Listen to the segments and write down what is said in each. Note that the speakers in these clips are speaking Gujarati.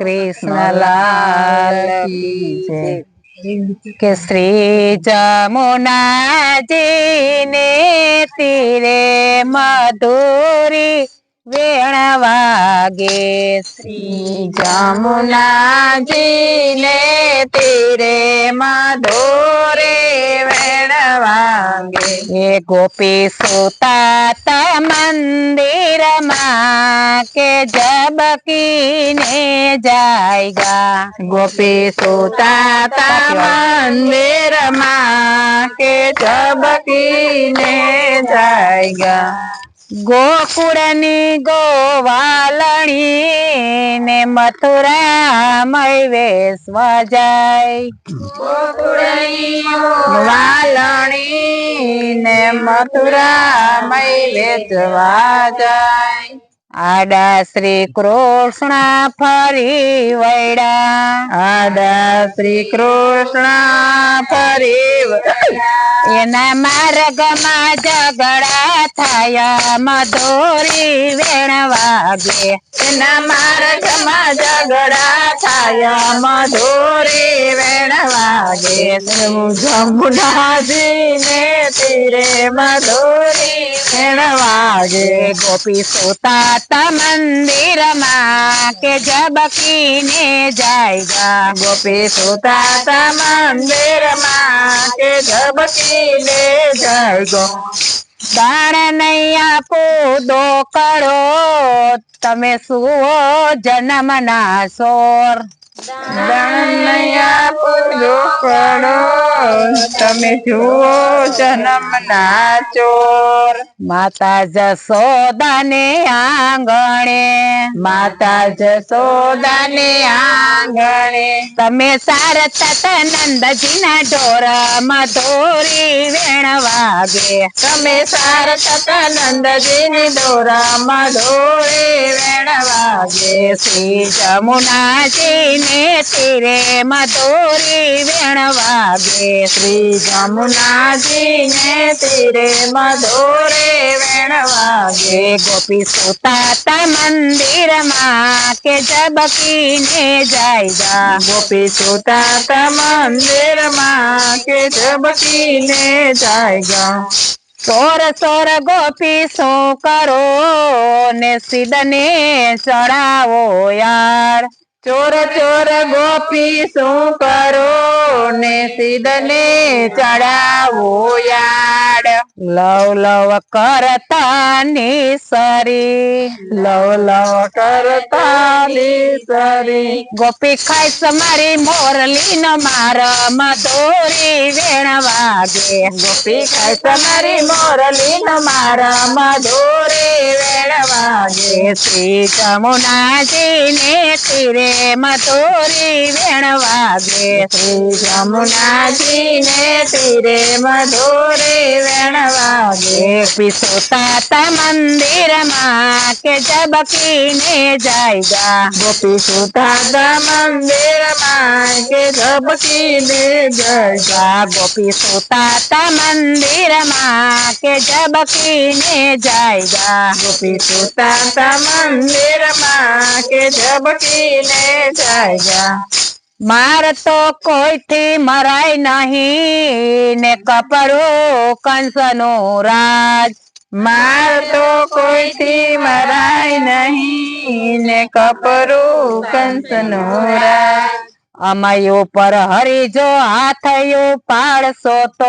कृष्ण लाल की जय। के श्री जमुना जी ने तीरे मधुरी वेण वागे। श्री जमुना जी ने तीरे मधुरी वेण वागे। ये गोपी सुता मंदिर माँ के जब कीने जाएगा। गोपी सुता मंदिर माँ के जब कीने जाएगा। गोकुळनी गोवालणी ने मथुरा मय वेश जाय। गोकुळनी गोवालणी ने मथुरा मय वेश जाय। आडा श्री कृष्ण फरी वैडा। आडा श्री कृष्ण फरी एना मार्ग में झगड़ा थाया मधुरी वेण वागे। एना मार्ग में झगड़ा थाया मधुरी वेण वागे। जमुना जी ने तीरे मधुरी वेण वागे। गोपी सुता मंदिर माँ के जब कीने जाएगा। गोपी सुता मंदिर माँ के जब कीने जाएगा। दान नहीं आपो दो करो तमे सुओ जन्म ना सोर। दान नहीं आपो दो करो तमे जुओ जन्म ना चोर। माता जसोदा ने आंगणे। माता जसोदा ने आंगणे तमे सारथत नंदजी ना ढोर मधुरी वेण वागे। तमे सारथत नंदजी ने ढोर मधुरी वेण वागे। श्री जमुना जी ने तीरे मधुरी वेण वागे। श्री जमुना जी ने तीरे मधुरी वेण वागे। गोपी सुता मंदिर माँ के जब कीने जाएगा। गोपी सुता मंदिर माँ के जब कीने जाएगा। सोर सोर गोपी सो करो ने सिदने चढ़ावो यार। चोर चोर गोपी सो करो ने सिदने चढ़ावो यार। लव लव करता निसरी। लव लव करता निसरी। गोपी खाइस मारी मोरली न मार मधुरी वेण वागे। गोपी खाइस मारी मोरली न मार मधुरी वेण वागे। श्री जमुना जी ने तीरे मधुरी वेण वागे। श्री जमुना जी ने तीरे मधुरी वेण वागे। पिसोता मंदिर माँ के जब कीने जाएगा। गोपी सुता मंदिर माँ के जब कीने जाएगा। गोपी सुता मंदिर माँ के जब कीने जाएगा। गोपी सुता मंदिर माँ के जब कीने जाएगा। मार तो कोई थी मराय नहीं ने कपड़ो कंसनो राज। मार तो कोई थी मराय नहीं ने कपड़ो कंसनो राज। अमय ऊपर हरि जो हाथ यू पाड़सो तो।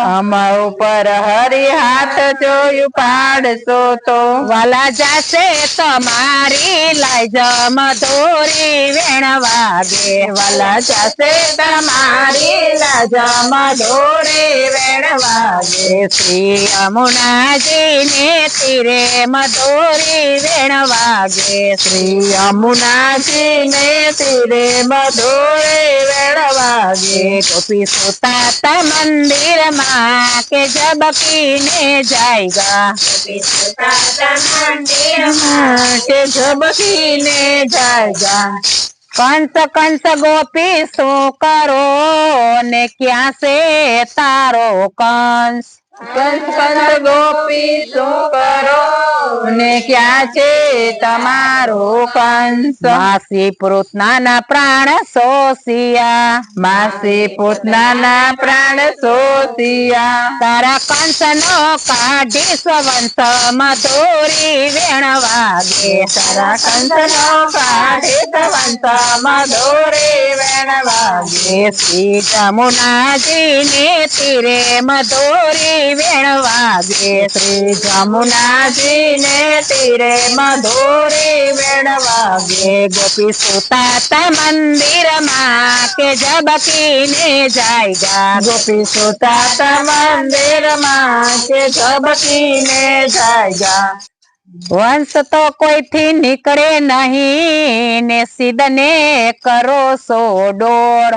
अमय ऊपर हरि हाथ जो यू पाड़सो तो। वाला जासे तुम्हारी लाज मधुरी वेण वागे। वाला जासे तुम्हारी लाज मधुरी वेण वागे। श्री यमुना जी ने तीरे मधुरी वेण वागे। श्री यमुना जी ने तीरे मधुरी वेण वागे। गोपी सुता मंदिर माँ के जब कीने जाएगा। गोपी सुता मंदिर माँ के जब कीने जाएगा। कंस कंस गोपी सो करो ने क्या से तारो कंस। કંસ ગોપી શું કરો ને ક્યાં છે તમારો કંસ? માસી પૂતનાના પ્રાણ શોષિયા, માસી પૂતનાના પ્રાણ શોષિયા. તારા કંસનો કાઢી સ્વંસ મધુરી વેણ વાગે, તારા કંસનો કાઢી સ્વંસ મધુરી વેણ વાગે. શ્રી જમુનાજીને તીરે મધુરી વેણ વાગે, શ્રી જમુનાજીને તીરે મધુરી વેણ વાગે. ગોપી સુતા મંદિરમાં કે ઝબકીને જાયગા, ગોપી સુતા મંદિરમાં કે ઝબકીને જાયગા. વંશ તો કોઈથી નીકળે નહીં ને સિદ્ધને કરો સો ડોળ,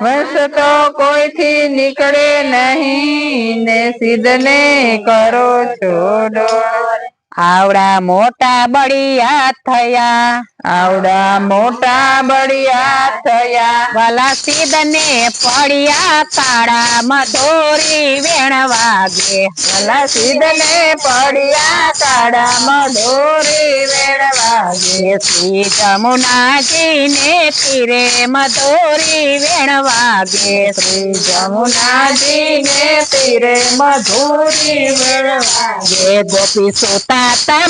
વંશ તો કોઈથી નીકળે નહીં ને સિદ્ધને કરો છો ડોળ. આવડા મોટા બળિયા થયા, આવડા મોટા બળિયા થયા. વાલા સિદ્ધને પડ્યા કાળા મધુરી વેણ વાગે, વાલા સિદ્ધને પડ્યા કાળા મધુરી વેણ વાગે. શ્રી જમુનાજીને તીરે મધુરી વેણ વાગે, શ્રી જમુનાજીને તીરે મધુરી વેણ વાગે. ગોપી સુતા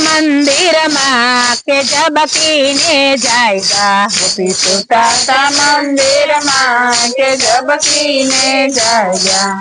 મંદિરમાં કે ઝબકીને જાયગા, ગોપી સુતા મંદિરમાં કે ઝબકીને જાયગા.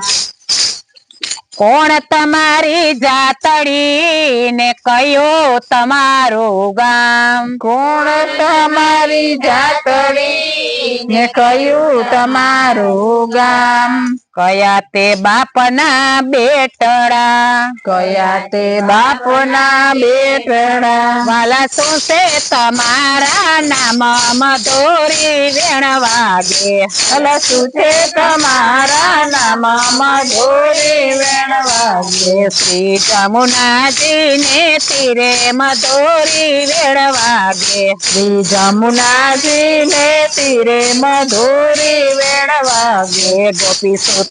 કોણ તમારી જાતડી ને કયો તમારું ગામ? કોણ તમારી જાતડી ને કયું તમારું ગામ? કયા તે બાપના બેટડા, કયા તે બાપના બેટડા. વાલા શું છે તમારા નામ મધુરી વેણ વાગે, વાલા શું છે તમારા નામ મધુરી વેણ વાગે. શ્રી જમુનાજીને તીરે મધુરી વેણ વાગે, શ્રી જમુનાજીને તીરે મધુરી વેણ વાગે. ગોપી સુતા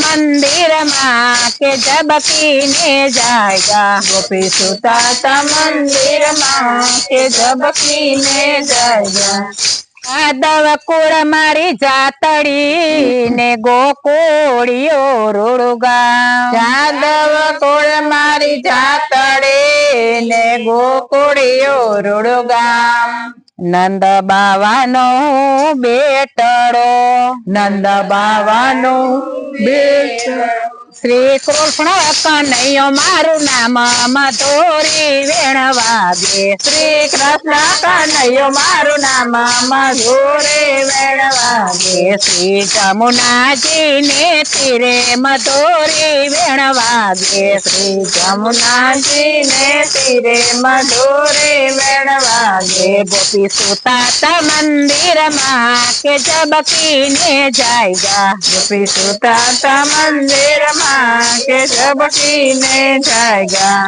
મંદિરમાં કે ઝબકીને જાયગા, ગોપી સુતા મંદિરમાં કે ઝબકીને જાયગા. યાદવ કુળ મારી જાતડી ને ગોકુળિયો રૂડુગા, યાદવ કુળ મારી જાતડી ને ગોકુળિયો રૂડુગા. નંદ બાવાનો બેટડો, નંદ બાવાનો બેટડો. શ્રી કૃષ્ણ કનૈયો મારું નામ મધુરી વેણ વાગે, શ્રી કૃષ્ણ કનૈયો મારું નામ મધુરી વેણ વાગે. શ્રી જમુનાજીને તીરે મધુરી વેણ વાગે, શ્રી જમુનાજીને તીરે મધુરી વેણ વાગે. ગોપી સુતા મંદિરમાં કે ઝબકીને જાયગા, ગોપી સુતા મંદિરમાં કે ઝબકીને જાયગા.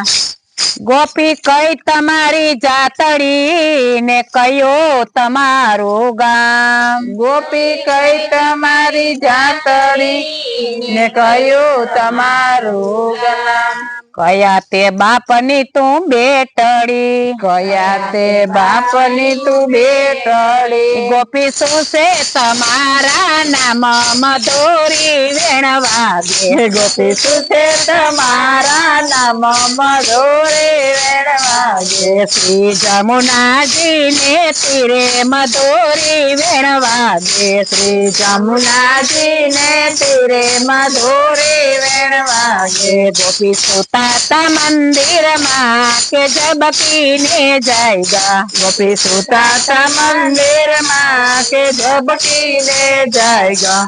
ગોપી કઈ તમારી જાતડી ને કયો તમારું ગામ? ગોપી કઈ તમારી જાતડી ને કયું તમારું ગામ? કયા તે બાપની તું બેટડી, કયા તે બાપની તું બેટડી. ગોપી શું છે તમારા નામ મધુરી વેણ વાગે, ગોપી શું છે તમારા નામ મધુરી વેણ વાગે. શ્રી જમુનાજીને તીરે મધુરી વેણ વાગે, શ્રી જમુનાજીને તીરે મધુરી વેણ વાગે. ગોપી સુતા મંદિરમાં કે ઝબકીને જાયગા, ગોપી સુતા મંદિરમાં કે ઝબકીને જાયગા.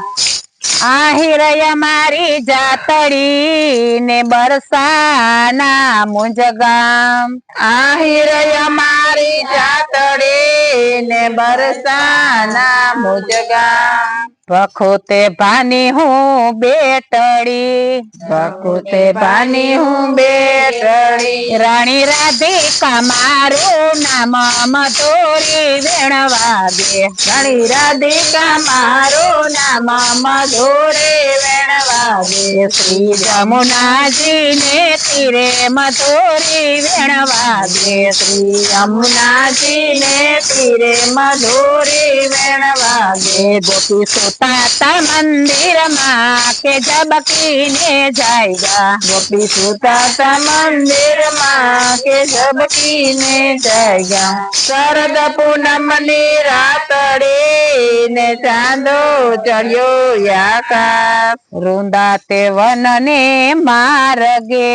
આહિરય મારી જાતડી ને બરસાના મુંજ ગામ, આહિરય મારી જાતડી ને બરસાના મુંજ ગામ. ભખુતે ભાની હું બેટડી ભખુતે ભાની હું બેટડી રાણી રાધિકા મારું નામ મધુરી વેણ વાગે રાણી રાધિકા મારું નામ મધુરી વેણ વાગે શ્રી યમુનાજી ને તીરે મધુરી વેણ વાગે શ્રી યમુનાજી ને તીરે મધુરી વેણ વાગે ગોપી સુતાતા મંદિર માં કે ઝબકીને જાયગા ગોપી સુતાતા મંદિર માં કે ઝબકીને જાયગા શરદ પૂનમ ની રાતડી ને ચાંદો ચડ્યો આકાશ વૃંદાતે વન ને માર્ગે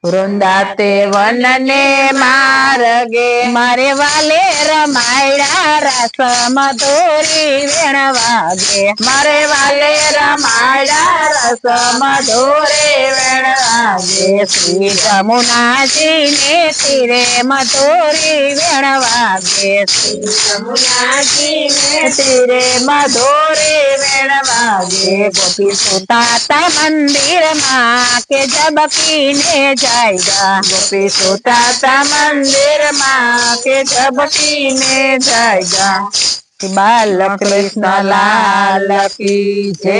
વૃંદાતે વન ને માર્ગે મારે વાલે રમાયડા રસ મધુરી વેણ વાગે મારે વાલે રમાયડા રસ મધુરી વેણ વાગે શ્રી યમુનાજી ને તીરે મધુરી વેણ વાગે શ્રી યમુનાજી ને તીરે મધુરી વેણ વાગે ગોપી સુતાતા મંદિર માં કે ઝબકીને જાયગા ગોપી સુતાતા મંદિર માં કે ઝબકીને જાયગા બાલ કૃષ્ણ લાલ કી જય।